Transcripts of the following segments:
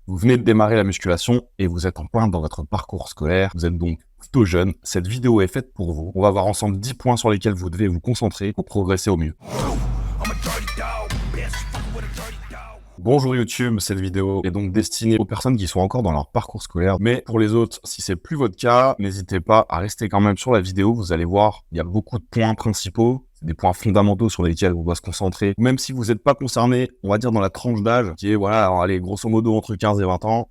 Vous venez de démarrer la musculation et vous êtes en pointe dans votre parcours scolaire. Vous êtes donc plutôt jeune. Cette vidéo est faite pour vous. On va voir ensemble 10 points sur lesquels vous devez vous concentrer pour progresser au mieux. Bonjour YouTube, cette vidéo est donc destinée aux personnes qui sont encore dans leur parcours scolaire. Mais pour les autres, si c'est plus votre cas, n'hésitez pas à rester quand même sur la vidéo. Vous allez voir, il y a beaucoup de points principaux. C'est des points fondamentaux sur lesquels on doit se concentrer. Même si vous n'êtes pas concerné, on va dire dans la tranche d'âge, qui est, voilà, alors, allez, grosso modo entre 15 et 20 ans,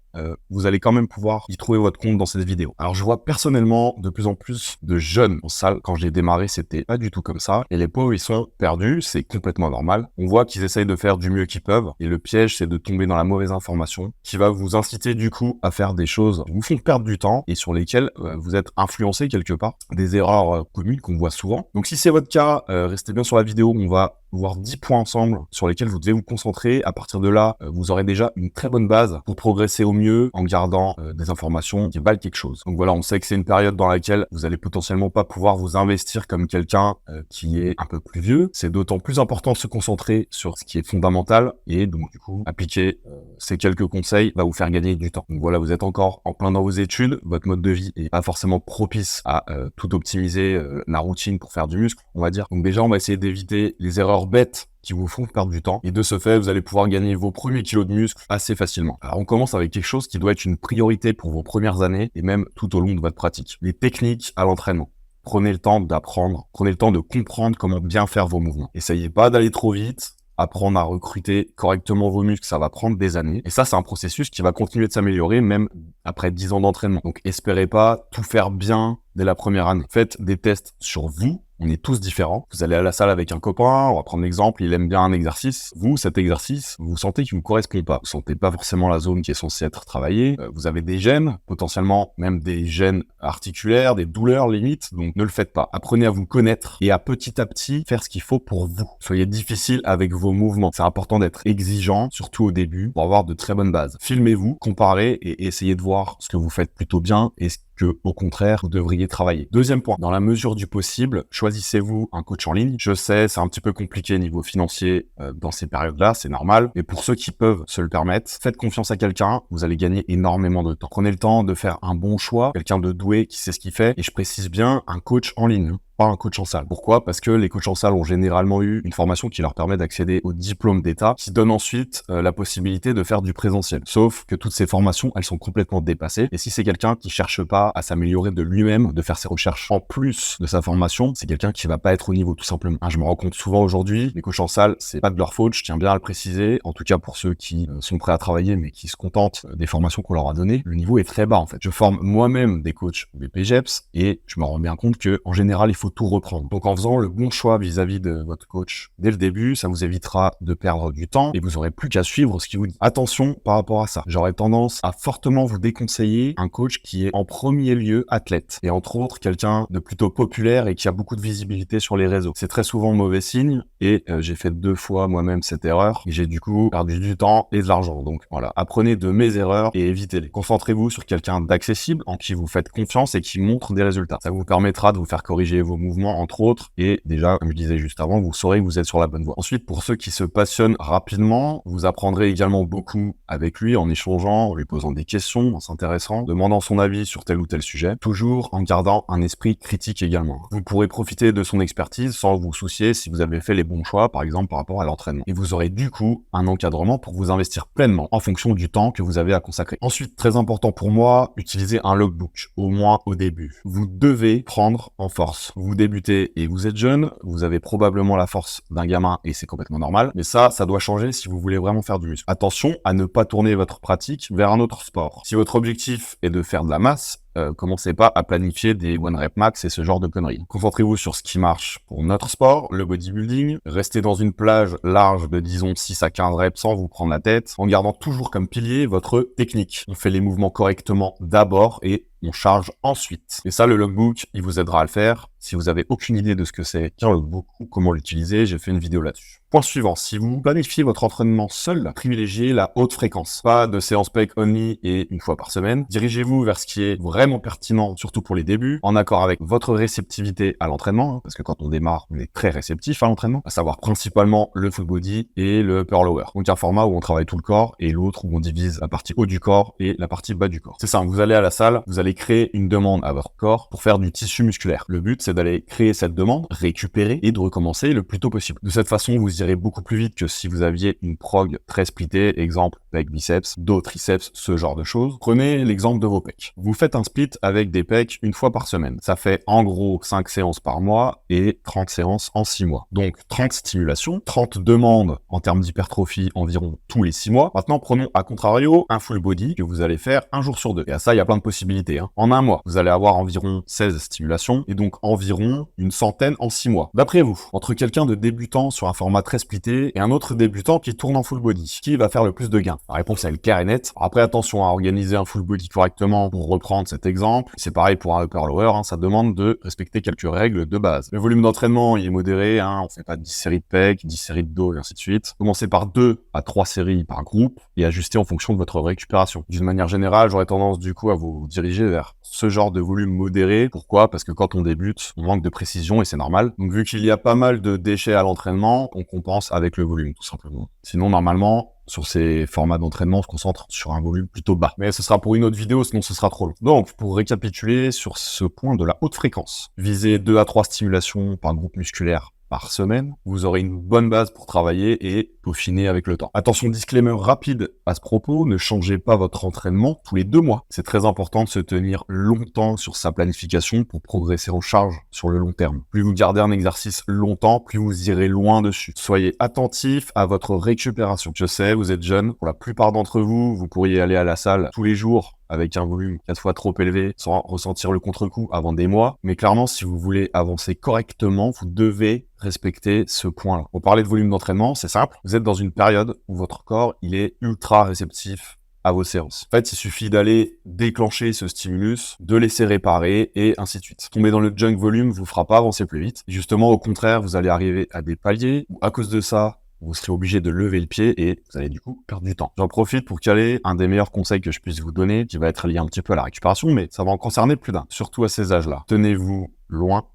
vous allez quand même pouvoir y trouver votre compte dans cette vidéo. Alors je vois personnellement de plus en plus de jeunes en salle. Quand j'ai démarré, c'était pas du tout comme ça. Et les pauvres, ils sont perdus, c'est complètement normal. On voit qu'ils essayent de faire du mieux qu'ils peuvent. Et le piège, c'est de tomber dans la mauvaise information, qui va vous inciter du coup à faire des choses qui vous font perdre du temps et sur lesquelles vous êtes influencé quelque part. Des erreurs communes qu'on voit souvent. Donc si c'est votre cas, restez bien sur la vidéo, on va voir 10 points ensemble sur lesquels vous devez vous concentrer. À partir de là, vous aurez déjà une très bonne base pour progresser au mieux en gardant des informations qui valent quelque chose. Donc voilà, on sait que c'est une période dans laquelle vous allez potentiellement pas pouvoir vous investir comme quelqu'un qui est un peu plus vieux. C'est d'autant plus important de se concentrer sur ce qui est fondamental et donc du coup, appliquer ces quelques conseils va vous faire gagner du temps. Donc voilà, vous êtes encore en plein dans vos études, votre mode de vie est pas forcément propice à tout optimiser la routine pour faire du muscle, on va dire. Donc déjà, on va essayer d'éviter les erreurs bêtes qui vous font perdre du temps. Et de ce fait, vous allez pouvoir gagner vos premiers kilos de muscle assez facilement. Alors, on commence avec quelque chose qui doit être une priorité pour vos premières années et même tout au long de votre pratique. Les techniques à l'entraînement. Prenez le temps d'apprendre, prenez le temps de comprendre comment bien faire vos mouvements. Essayez pas d'aller trop vite. Apprendre à recruter correctement vos muscles, ça va prendre des années. Et ça, c'est un processus qui va continuer de s'améliorer même après 10 ans d'entraînement. Donc, espérez pas tout faire bien dès la première année. Faites des tests sur vous. On est tous différents. Vous allez à la salle avec un copain, on va prendre l'exemple, il aime bien un exercice. Vous, cet exercice, vous sentez qu'il vous correspond pas. Vous sentez pas forcément la zone qui est censée être travaillée. Vous avez des gênes, potentiellement même des gênes articulaires, des douleurs limite. Donc ne le faites pas. Apprenez à vous connaître et à petit faire ce qu'il faut pour vous. Soyez difficile avec vos mouvements. C'est important d'être exigeant, surtout au début, pour avoir de très bonnes bases. Filmez-vous, comparez et essayez de voir ce que vous faites plutôt bien et ce que, au contraire, vous devriez travailler. Deuxième point, dans la mesure du possible, choisissez-vous un coach en ligne. Je sais, c'est un petit peu compliqué niveau financier dans ces périodes-là, c'est normal. Mais pour ceux qui peuvent se le permettre, faites confiance à quelqu'un, vous allez gagner énormément de temps. Prenez le temps de faire un bon choix, quelqu'un de doué qui sait ce qu'il fait. Et je précise bien, un coach en ligne, pas un coach en salle. Pourquoi? Parce que les coachs en salle ont généralement eu une formation qui leur permet d'accéder au diplôme d'État, qui donne ensuite la possibilité de faire du présentiel. Sauf que toutes ces formations, elles sont complètement dépassées. Et si c'est quelqu'un qui cherche pas à s'améliorer de lui-même, de faire ses recherches en plus de sa formation, c'est quelqu'un qui va pas être au niveau, tout simplement. Je me rends compte souvent aujourd'hui, les coachs en salle, c'est pas de leur faute, je tiens bien à le préciser. En tout cas pour ceux qui sont prêts à travailler, mais qui se contentent des formations qu'on leur a données, le niveau est très bas en fait. Je forme moi-même des coachs BPGEPS et je me rends bien compte que en général, il faut tout reprendre. Donc en faisant le bon choix vis-à-vis de votre coach dès le début, ça vous évitera de perdre du temps et vous aurez plus qu'à suivre ce qu'il vous dit. Attention par rapport à ça. J'aurais tendance à fortement vous déconseiller un coach qui est en premier lieu athlète et entre autres quelqu'un de plutôt populaire et qui a beaucoup de visibilité sur les réseaux. C'est très souvent mauvais signe et j'ai fait 2 fois moi-même cette erreur et j'ai du coup perdu du temps et de l'argent. Donc voilà, apprenez de mes erreurs et évitez-les. Concentrez-vous sur quelqu'un d'accessible en qui vous faites confiance et qui montre des résultats. Ça vous permettra de vous faire corriger vos mouvements entre autres et déjà comme je disais juste avant, vous saurez que vous êtes sur la bonne voie. Ensuite, pour ceux qui se passionnent rapidement, vous apprendrez également beaucoup avec lui en échangeant, en lui posant des questions, en s'intéressant, demandant son avis sur tel ou tel sujet, toujours en gardant un esprit critique également. Vous pourrez profiter de son expertise sans vous soucier si vous avez fait les bons choix, par exemple par rapport à l'entraînement. Et vous aurez du coup un encadrement pour vous investir pleinement en fonction du temps que vous avez à consacrer. Ensuite, très important pour moi, utilisez un logbook, au moins au début. Vous devez prendre en force. Vous débutez et vous êtes jeune, vous avez probablement la force d'un gamin et c'est complètement normal. Mais ça doit changer si vous voulez vraiment faire du muscle. Attention à ne pas tourner votre pratique vers un autre sport. Si votre objectif est de faire de la masse, commencez pas à planifier des one rep max et ce genre de conneries. Concentrez-vous sur ce qui marche pour notre sport, le bodybuilding. Restez dans une plage large de disons 6 à 15 reps sans vous prendre la tête, en gardant toujours comme pilier votre technique. On fait les mouvements correctement d'abord et on charge ensuite. Et ça, le logbook, il vous aidera à le faire. Si vous avez aucune idée de ce que c'est, beaucoup comment l'utiliser, j'ai fait une vidéo là-dessus. Point suivant, si vous planifiez votre entraînement seul, privilégiez la haute fréquence. Pas de séance pec only et une fois par semaine. Dirigez-vous vers ce qui est vraiment pertinent, surtout pour les débuts, en accord avec votre réceptivité à l'entraînement, parce que quand on démarre, on est très réceptif à l'entraînement, à savoir principalement le full body et le upper lower. Donc un format où on travaille tout le corps et l'autre où on divise la partie haut du corps et la partie bas du corps. C'est simple, vous allez à la salle, vous allez créer une demande à votre corps pour faire du tissu musculaire. Le but, c'est d'aller créer cette demande, récupérer et de recommencer le plus tôt possible. De cette façon, vous irez beaucoup plus vite que si vous aviez une prog très splittée, exemple pec biceps, dos triceps, ce genre de choses. Prenez l'exemple de vos pecs. Vous faites un split avec des pecs une fois par semaine. Ça fait en gros 5 séances par mois et 30 séances en 6 mois. Donc 30 stimulations, 30 demandes en termes d'hypertrophie environ tous les 6 mois. Maintenant, prenons à contrario un full body que vous allez faire un jour sur deux. Et à ça, il y a plein de possibilités. En un mois, vous allez avoir environ 16 stimulations et donc environ une centaine en 6 mois. D'après vous, entre quelqu'un de débutant sur un format très splitté et un autre débutant qui tourne en full body, qui va faire le plus de gains? La réponse est claire et nette. Après, attention à organiser un full body correctement pour reprendre cet exemple. C'est pareil pour un upper lower, ça demande de respecter quelques règles de base. Le volume d'entraînement, il est modéré, on fait pas 10 séries de pecs, 10 séries de dos et ainsi de suite. Commencez par 2 à 3 séries par groupe et ajustez en fonction de votre récupération. D'une manière générale, j'aurais tendance du coup à vous diriger vers ce genre de volume modéré. Pourquoi? Parce que quand on débute, on manque de précision et c'est normal. Donc vu qu'il y a pas mal de déchets à l'entraînement, on compense avec le volume tout simplement. Sinon normalement, sur ces formats d'entraînement, on se concentre sur un volume plutôt bas. Mais ce sera pour une autre vidéo, sinon ce sera trop long. Donc, pour récapituler sur ce point de la haute fréquence, visez 2 à 3 stimulations par groupe musculaire par semaine, vous aurez une bonne base pour travailler et peaufiner avec le temps. Attention, disclaimer rapide à ce propos, ne changez pas votre entraînement tous les 2 mois. C'est très important de se tenir longtemps sur sa planification pour progresser en charge sur le long terme. Plus vous gardez un exercice longtemps, plus vous irez loin dessus. Soyez attentif à votre récupération. Je sais, vous êtes jeune, pour la plupart d'entre vous, vous pourriez aller à la salle tous les jours avec un volume 4 fois trop élevé sans ressentir le contre-coup avant des mois. Mais clairement, si vous voulez avancer correctement, vous devez respecter ce point-là. Pour parler de volume d'entraînement, c'est simple. Vous êtes dans une période où votre corps, il est ultra réceptif à vos séances. En fait, il suffit d'aller déclencher ce stimulus, de laisser réparer et ainsi de suite. Tomber dans le junk volume vous fera pas avancer plus vite. Justement, au contraire, vous allez arriver à des paliers où à cause de ça, vous serez obligé de lever le pied et vous allez du coup perdre du temps. J'en profite pour caler un des meilleurs conseils que je puisse vous donner, qui va être lié un petit peu à la récupération, mais ça va en concerner plus d'un, surtout à ces âges-là. Tenez-vous loin,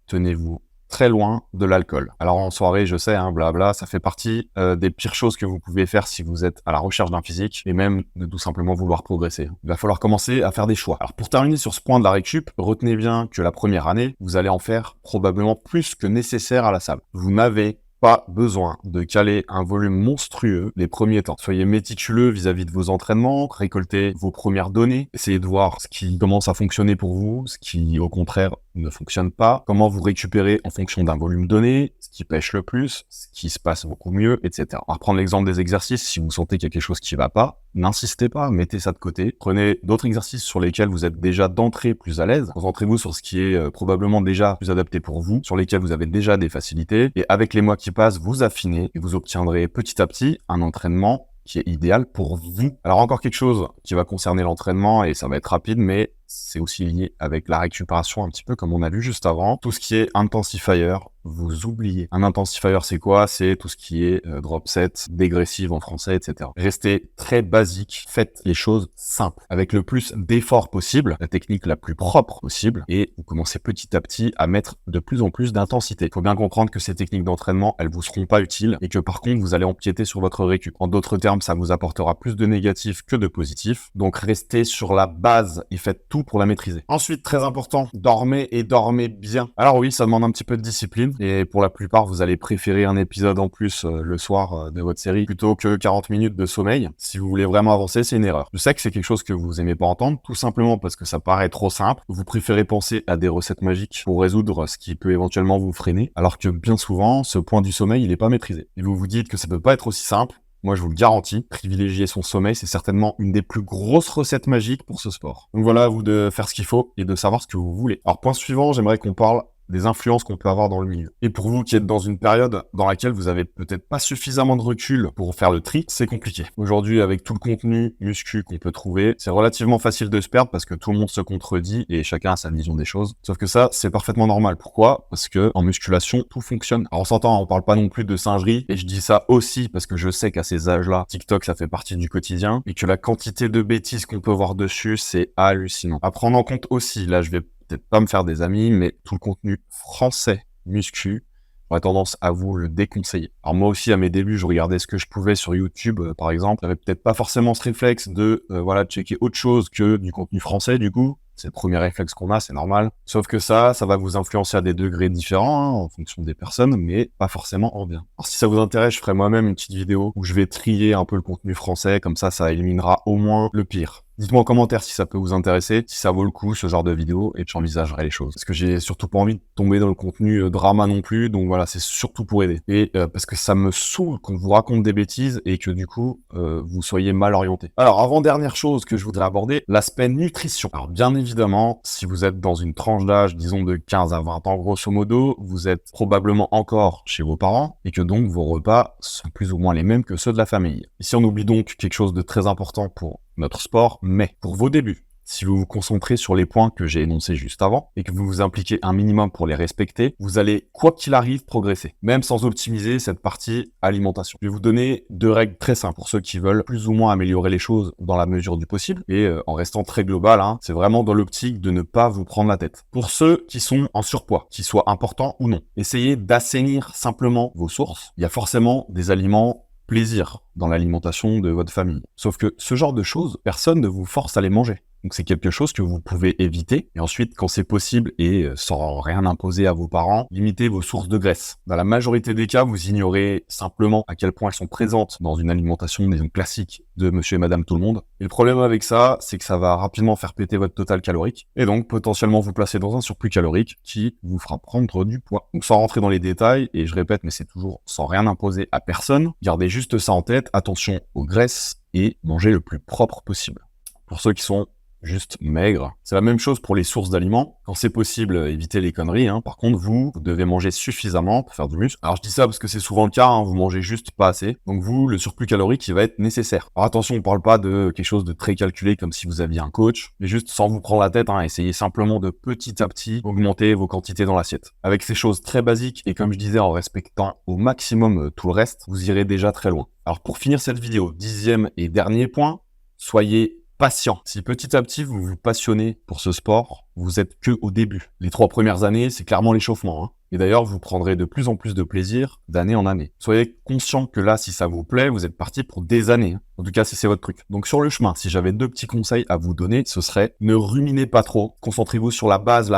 tenez-vous très loin de l'alcool. Alors en soirée, je sais, blabla, ça fait partie des pires choses que vous pouvez faire si vous êtes à la recherche d'un physique et même de tout simplement vouloir progresser. Il va falloir commencer à faire des choix. Alors pour terminer sur ce point de la récup, retenez bien que la première année, vous allez en faire probablement plus que nécessaire à la salle. Vous n'avez pas besoin de caler un volume monstrueux les premiers temps. Soyez méticuleux vis-à-vis de vos entraînements, récoltez vos premières données, essayez de voir ce qui commence à fonctionner pour vous, ce qui au contraire ne fonctionne pas, comment vous récupérez en fonction d'un volume donné, ce qui pêche le plus, ce qui se passe beaucoup mieux, etc. On va reprendre l'exemple des exercices. Si vous sentez qu'il y a quelque chose qui va pas, n'insistez pas, mettez ça de côté. Prenez d'autres exercices sur lesquels vous êtes déjà d'entrée plus à l'aise. Concentrez-vous sur ce qui est probablement déjà plus adapté pour vous, sur lesquels vous avez déjà des facilités. Et avec les mois qui passent, vous affinez et vous obtiendrez petit à petit un entraînement qui est idéal pour vous. Alors encore quelque chose qui va concerner l'entraînement et ça va être rapide, mais c'est aussi lié avec la récupération un petit peu comme on a vu juste avant. Tout ce qui est intensifier, vous oubliez. Un intensifier, c'est quoi? C'est tout ce qui est drop set, dégressive en français, etc. Restez très basique, faites les choses simples, avec le plus d'efforts possible, la technique la plus propre possible, et vous commencez petit à petit à mettre de plus en plus d'intensité. Il faut bien comprendre que ces techniques d'entraînement, elles vous seront pas utiles, et que par contre, vous allez empiéter sur votre récup. En d'autres termes, ça vous apportera plus de négatifs que de positifs, donc restez sur la base et faites tout pour la maîtriser. Ensuite, très important, dormez et dormez bien. Alors oui, ça demande un petit peu de discipline, et pour la plupart, vous allez préférer un épisode en plus le soir de votre série plutôt que 40 minutes de sommeil. Si vous voulez vraiment avancer, c'est une erreur. Je sais que c'est quelque chose que vous aimez pas entendre, tout simplement parce que ça paraît trop simple. Vous préférez penser à des recettes magiques pour résoudre ce qui peut éventuellement vous freiner, alors que bien souvent, ce point du sommeil, il est pas maîtrisé. Et vous vous dites que ça peut pas être aussi simple. Moi, je vous le garantis, privilégier son sommeil, c'est certainement une des plus grosses recettes magiques pour ce sport. Donc voilà, à vous de faire ce qu'il faut et de savoir ce que vous voulez. Alors, point suivant, j'aimerais qu'on parle des influences qu'on peut avoir dans le milieu. Et pour vous qui êtes dans une période dans laquelle vous avez peut-être pas suffisamment de recul pour faire le tri, c'est compliqué. Aujourd'hui, avec tout le contenu muscu qu'on peut trouver, c'est relativement facile de se perdre parce que tout le monde se contredit et chacun a sa vision des choses. Sauf que ça, c'est parfaitement normal. Pourquoi? Parce que en musculation, tout fonctionne. Alors on s'entend, on parle pas non plus de singerie, et je dis ça aussi parce que je sais qu'à ces âges-là, TikTok, ça fait partie du quotidien, et que la quantité de bêtises qu'on peut voir dessus, c'est hallucinant. À prendre en compte aussi, là je vais peut-être pas me faire des amis, mais tout le contenu français muscu, j'aurais tendance à vous le déconseiller. Alors moi aussi, à mes débuts, je regardais ce que je pouvais sur YouTube, par exemple. J'avais peut-être pas forcément ce réflexe de voilà, checker autre chose que du contenu français, du coup. C'est le premier réflexe qu'on a, c'est normal. Sauf que ça va vous influencer à des degrés différents, hein, en fonction des personnes, mais pas forcément en bien. Alors si ça vous intéresse, je ferai moi-même une petite vidéo où je vais trier un peu le contenu français, comme ça éliminera au moins le pire. Dites-moi en commentaire si ça peut vous intéresser, si ça vaut le coup ce genre de vidéo, et j'envisagerai les choses. Parce que j'ai surtout pas envie de tomber dans le contenu drama non plus, donc voilà, c'est surtout pour aider. Et parce que ça me saoule qu'on vous raconte des bêtises et que du coup, vous soyez mal orienté. Alors avant-dernière chose que je voudrais aborder, l'aspect nutrition. Alors bien évidemment, si vous êtes dans une tranche d'âge, disons de 15 à 20 ans grosso modo, vous êtes probablement encore chez vos parents, et que donc vos repas sont plus ou moins les mêmes que ceux de la famille. Ici on oublie donc quelque chose de très important pour notre sport, mais pour vos débuts, si vous vous concentrez sur les points que j'ai énoncés juste avant et que vous vous impliquez un minimum pour les respecter, vous allez, quoi qu'il arrive, progresser, même sans optimiser cette partie alimentation. Je vais vous donner 2 règles très simples pour ceux qui veulent plus ou moins améliorer les choses dans la mesure du possible et en restant très global, hein, c'est vraiment dans l'optique de ne pas vous prendre la tête. Pour ceux qui sont en surpoids, qu'ils soient importants ou non, essayez d'assainir simplement vos sources. Il y a forcément des aliments plaisir dans l'alimentation de votre famille. Sauf que ce genre de choses, personne ne vous force à les manger. Donc c'est quelque chose que vous pouvez éviter. Et ensuite, quand c'est possible et sans rien imposer à vos parents, limitez vos sources de graisse. Dans la majorité des cas, vous ignorez simplement à quel point elles sont présentes dans une alimentation, disons, classique de monsieur et madame tout le monde. Et le problème avec ça, c'est que ça va rapidement faire péter votre total calorique et donc potentiellement vous placer dans un surplus calorique qui vous fera prendre du poids. Donc sans rentrer dans les détails, et je répète, mais c'est toujours sans rien imposer à personne, gardez juste ça en tête, attention aux graisses et mangez le plus propre possible. Pour ceux qui sont juste maigre. C'est la même chose pour les sources d'aliments. Quand c'est possible, évitez les conneries, hein. Par contre, vous devez manger suffisamment pour faire du muscle. Alors je dis ça parce que c'est souvent le cas, hein, vous mangez juste pas assez. Donc vous, le surplus calorique, il va être nécessaire. Alors attention, on parle pas de quelque chose de très calculé comme si vous aviez un coach, mais juste sans vous prendre la tête, hein, essayez simplement de petit à petit augmenter vos quantités dans l'assiette. Avec ces choses très basiques et comme je disais, en respectant au maximum tout le reste, vous irez déjà très loin. Alors pour finir cette vidéo, 10e et dernier point, soyez patient. Si petit à petit vous vous passionnez pour ce sport, vous êtes que au début. Les 3 premières années, c'est clairement l'échauffement, hein. Et d'ailleurs, vous prendrez de plus en plus de plaisir d'année en année. Soyez conscient que là, si ça vous plaît, vous êtes parti pour des années, hein. En tout cas, si c'est votre truc. Donc sur le chemin, si j'avais 2 petits conseils à vous donner, ce serait ne ruminez pas trop. Concentrez-vous sur la base,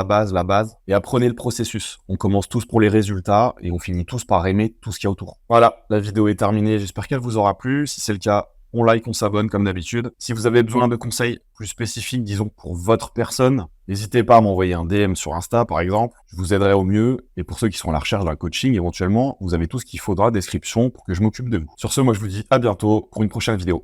et apprenez le processus. On commence tous pour les résultats et on finit tous par aimer tout ce qu'il y a autour. Voilà, la vidéo est terminée. J'espère qu'elle vous aura plu. Si c'est le cas, on like, on s'abonne comme d'habitude. Si vous avez besoin de conseils plus spécifiques, disons pour votre personne, n'hésitez pas à m'envoyer un DM sur Insta par exemple, je vous aiderai au mieux. Et pour ceux qui sont à la recherche d'un coaching, éventuellement, vous avez tout ce qu'il faudra, description, pour que je m'occupe de vous. Sur ce, moi je vous dis à bientôt pour une prochaine vidéo.